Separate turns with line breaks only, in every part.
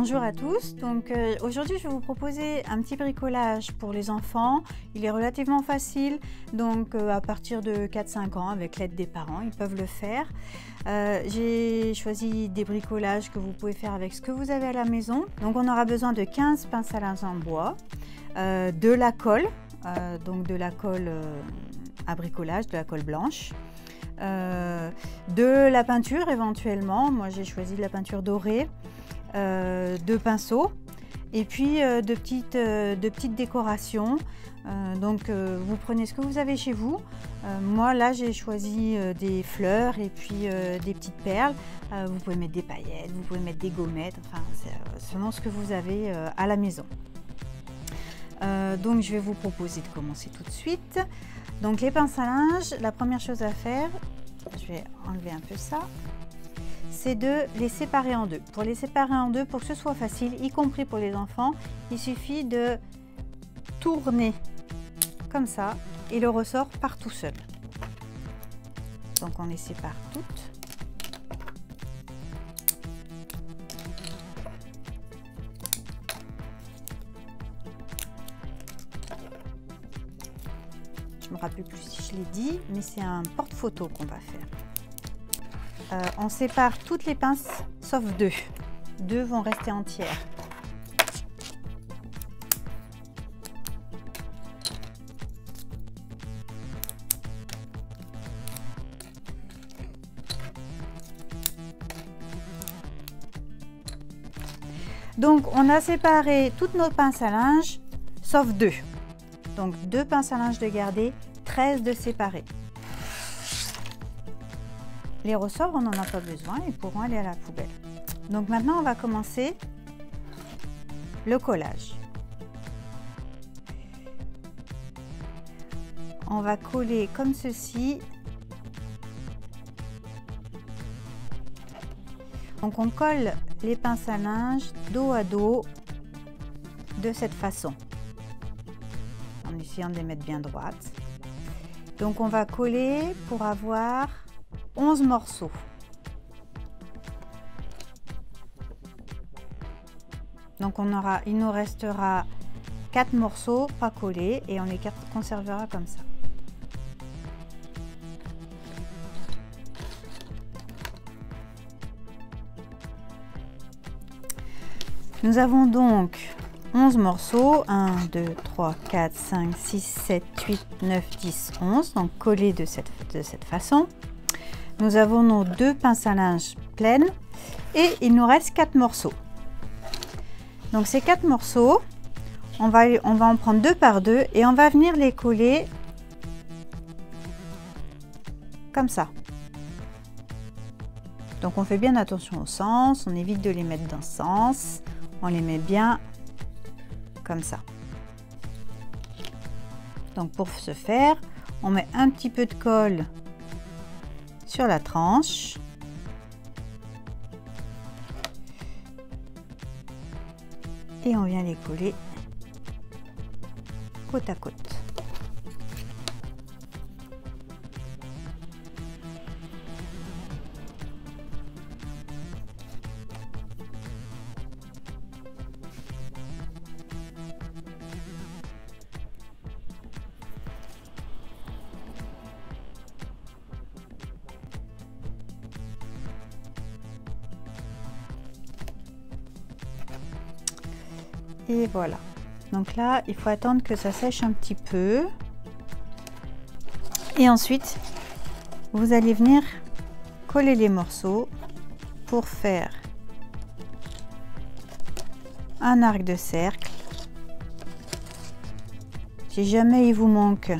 Bonjour à tous, donc aujourd'hui je vais vous proposer un petit bricolage pour les enfants. Il est relativement facile, donc à partir de 4-5 ans avec l'aide des parents, ils peuvent le faire. J'ai choisi des bricolages que vous pouvez faire avec ce que vous avez à la maison. Donc on aura besoin de 15 pinces à linge en bois, de la colle, donc de la colle à bricolage, de la colle blanche. De la peinture éventuellement, moi j'ai choisi de la peinture dorée, de pinceaux et puis de petites décorations. Donc vous prenez ce que vous avez chez vous. Moi là j'ai choisi des fleurs et puis des petites perles. Vous pouvez mettre des paillettes, vous pouvez mettre des gommettes, enfin selon ce que vous avez à la maison. Donc je vais vous proposer de commencer tout de suite. Donc les pinces à linge, la première chose à faire, je vais enlever un peu ça, c'est de les séparer en deux. Pour les séparer en deux, pour que ce soit facile, y compris pour les enfants, il suffit de tourner comme ça et le ressort part tout seul. Donc on les sépare toutes. Je ne me rappelle plus si je l'ai dit, mais c'est un porte-photo qu'on va faire. On sépare toutes les pinces sauf deux. Deux vont rester entières. Donc on a séparé toutes nos pinces à linge sauf deux. Donc 2 pinces à linge de garder, 13 de séparer. Les ressorts, on n'en a pas besoin, ils pourront aller à la poubelle. Donc maintenant, on va commencer le collage. On va coller comme ceci. Donc on colle les pinces à linge dos à dos de cette façon, en essayant de les mettre bien droites. Donc on va coller pour avoir 11 morceaux. Donc il nous restera 4 morceaux pas collés et on les conservera comme ça. Nous avons donc 11 morceaux, 1, 2, 3, 4, 5, 6, 7, 8, 9, 10, 11, donc collés de cette façon. Nous avons nos 2 pinces à linge pleines et il nous reste 4 morceaux. Donc ces 4 morceaux, on va en prendre 2 par 2 et on va venir les coller comme ça. Donc on fait bien attention au sens, on évite de les mettre dans ce sens, on les met bien comme ça. Donc pour ce faire, on met un petit peu de colle sur la tranche. Et on vient les coller côte à côte. Et voilà. Donc là, il faut attendre que ça sèche un petit peu. Et ensuite, vous allez venir coller les morceaux pour faire un arc de cercle. Si jamais il vous manque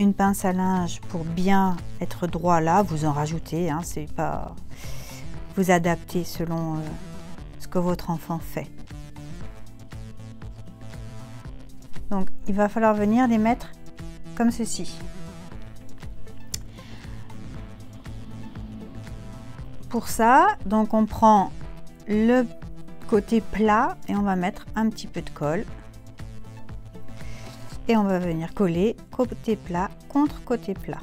une pince à linge pour bien être droit là, vous en rajoutez. Hein, c'est pas... Vous adaptez selon... que votre enfant fait. Donc il va falloir venir les mettre comme ceci. Pour ça, donc on prend le côté plat et on va mettre un petit peu de colle et on va venir coller côté plat contre côté plat.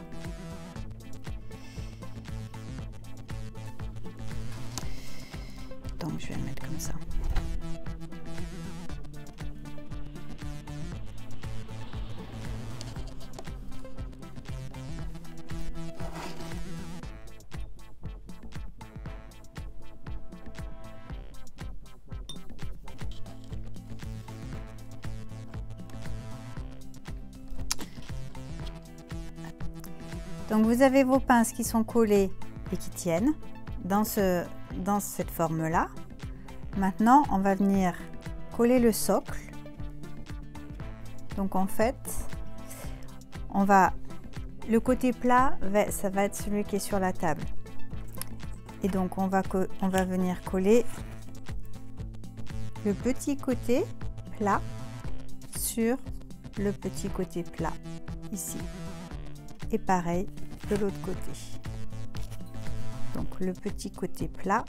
Donc vous avez vos pinces qui sont collées et qui tiennent dans cette forme-là. Maintenant, on va venir coller le socle. Donc en fait, le côté plat, ça va être celui qui est sur la table. Et donc on va venir coller le petit côté plat sur le petit côté plat ici. Et pareil de l'autre côté. Donc le petit côté plat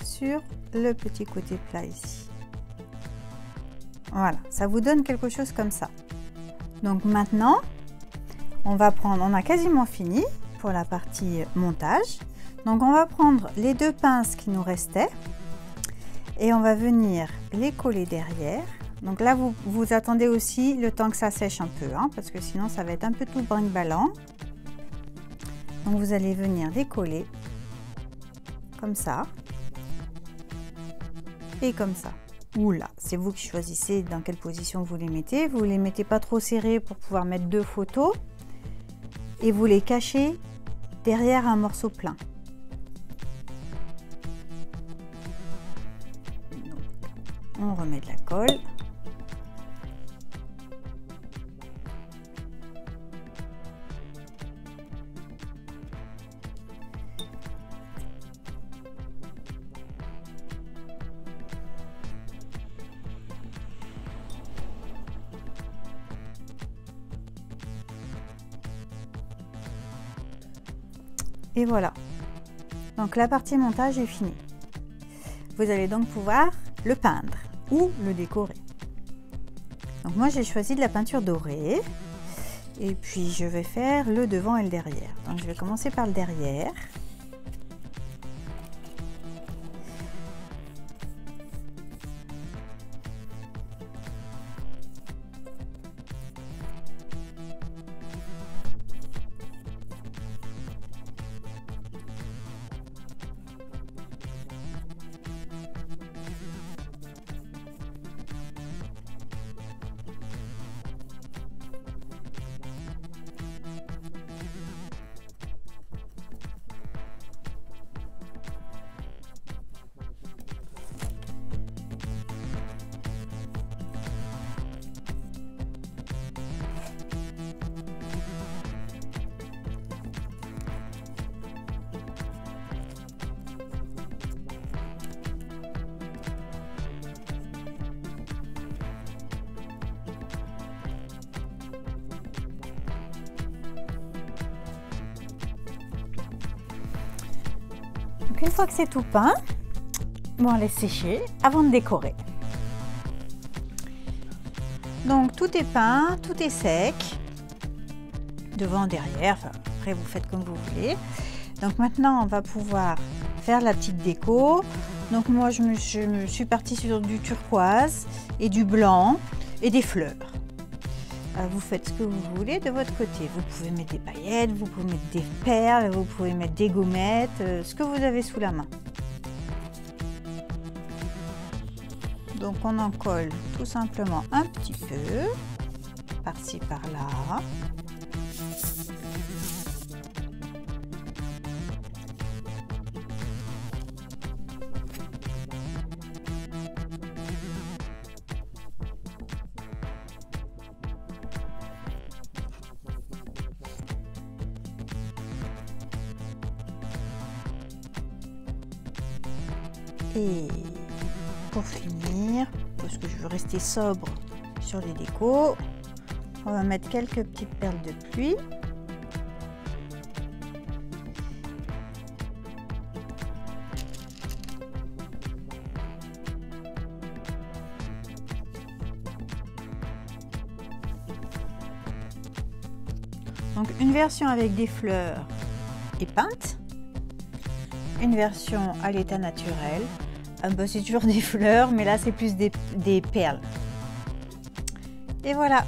sur le petit côté plat ici. Voilà, ça vous donne quelque chose comme ça. Donc maintenant, on a quasiment fini pour la partie montage. Donc on va prendre les deux pinces qui nous restaient et on va venir les coller derrière. Donc là, vous attendez aussi le temps que ça sèche un peu, hein, parce que sinon ça va être un peu tout brinque-ballant. Donc vous allez venir les coller comme ça et comme ça. Oula, c'est vous qui choisissez dans quelle position vous les mettez. Vous les mettez pas trop serrés pour pouvoir mettre deux photos et vous les cachez derrière un morceau plein. Donc, on remet de la colle. Et voilà, donc la partie montage est finie. Vous allez donc pouvoir le peindre ou le décorer. Donc moi j'ai choisi de la peinture dorée et puis je vais faire le devant et le derrière. Donc je vais commencer par le derrière. Donc une fois que c'est tout peint, on laisse sécher avant de décorer. Donc tout est peint, tout est sec, devant, derrière, enfin, après vous faites comme vous voulez. Donc maintenant on va pouvoir faire la petite déco. Donc moi je me suis partie sur du turquoise et du blanc et des fleurs. Vous faites ce que vous voulez de votre côté. Vous pouvez mettre des paillettes, vous pouvez mettre des perles, vous pouvez mettre des gommettes, ce que vous avez sous la main. Donc on en colle tout simplement un petit peu, par-ci par-là. Et pour finir, parce que je veux rester sobre sur les décos, on va mettre quelques petites perles de pluie. Donc une version avec des fleurs et peinte, une version à l'état naturel. Bah, c'est toujours des fleurs, mais là c'est plus des perles. Et voilà.